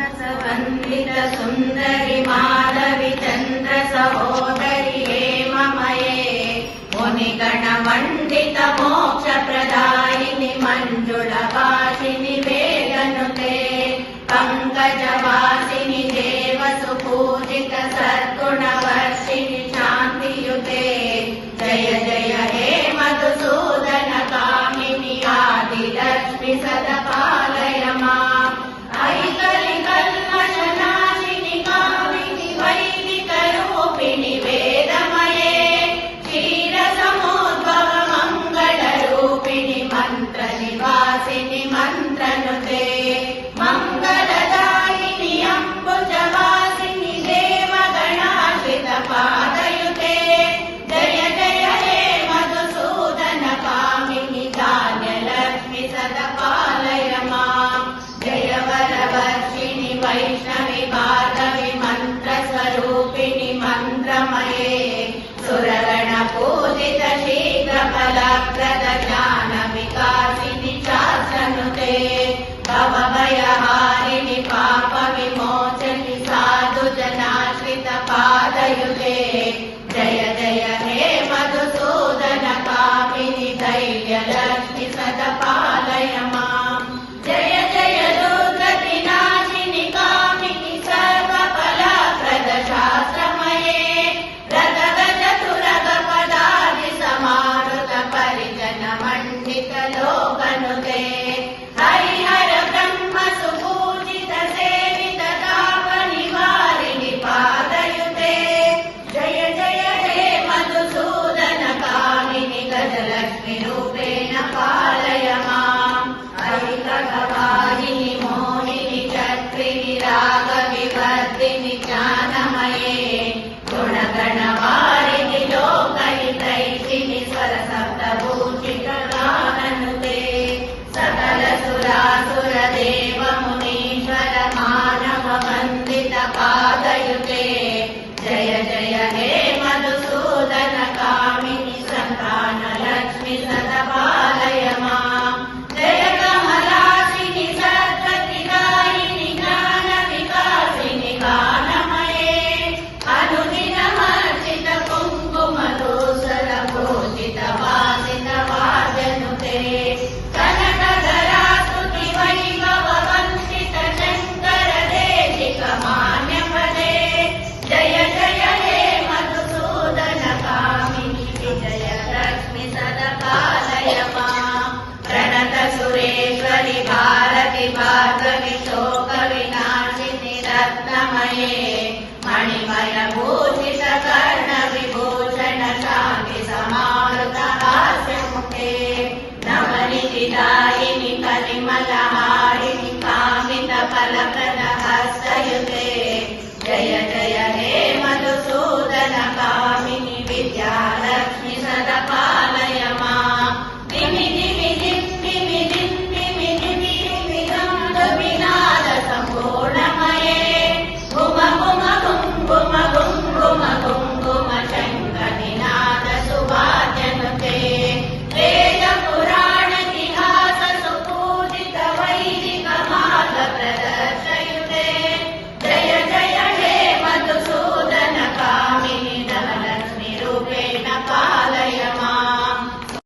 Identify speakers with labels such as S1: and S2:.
S1: वन्दित सुन्दरि माधवि चन्द्र सहोदरि हेममये मुनिगणमण्डित मोक्षप्रदायिनि मञ्जुळभाषिनि वेदनुते पङ्कजवासिनि देवसुपूजित सद्गुणवर्षिणि शान्तियुते जय जय हे मधुसूदन कामिनि आदिलक्ष्मि सदपालय माम् ऐकलिकल्मषनाशिनि कामिनि वैदिकरूपिणि वेदमये क्षीरसमुद्भव मङ्गलरूपिणि मन्त्रनिवासिनि मन्त्रनुते मङ्गलदायिनि अम्बुजवासिनि देवगणाश्रित पादयुते जय जय हे मधुसूदन कामिनि धान्यलक्ष्मि सदपालय माम् जय वरवर्षिणि वैष्णवि भार्गवि मन्त्रस्वरूपिणि मन्त्रमये सुरगण पूजित शीघ्रफलप्रद ज्ञान विकासिनि शास्त्रनुते भवभयहारिणि पाप विमोचनि साधु जनाश्रित पादयुते जय जय हे मधुसूदन कामिनि धैर्यलक्ष्मि सदपालय माम् जय जय दुर्गतिनाशिनि कामिनि सर्वफलप्रद शास्त्रमये रथगज तुरग पदादि समारुत परिजन मण्डित लोकनुते हरिहर ब्रह्म सुपूजित सेवित ताप निवारिणि पादयुते जय जय हे मधुसूदन कामिनि गजलक्ष्मि रूपेण पालय माम् ऐकगवाहिनि मोहिनि चक्रिणि रागविवर्धिनि ज्ञानमये गुणगणवारिणि लोकहितैषिणि स्वरसप्तभूषितगाननुते सकल सुरासुर देव मुनीश्वर मानव वन्दित पादयुते जय जय हे मधुसूदन कामिनि सन्तानलक्ष्मि सदपालय माम् जय कमलासिनि सद्गतिदायिनि ज्ञान विकासिनि गानमये अनुदिनमर्चित कुङ्कुमधूसर पूजित वासित वाजनुते कनकधरास्तुति वैभव वन्दित शङ्कर देशिक मान्यपदे जय जय हे मधुसूदन कामिनि विजयलक्ष्मि सदपालय माम् प्रणत सुरेश्वरि भारति भार्गवि शोक विनाशिनि रत्नमये मणिमय भूषित कर्ण विभूषण शान्ति समारुत हास्यमुखे नवनिधिदायिनि कलिमलहारिणि कामित फलप्रद हस्तयुते जय जय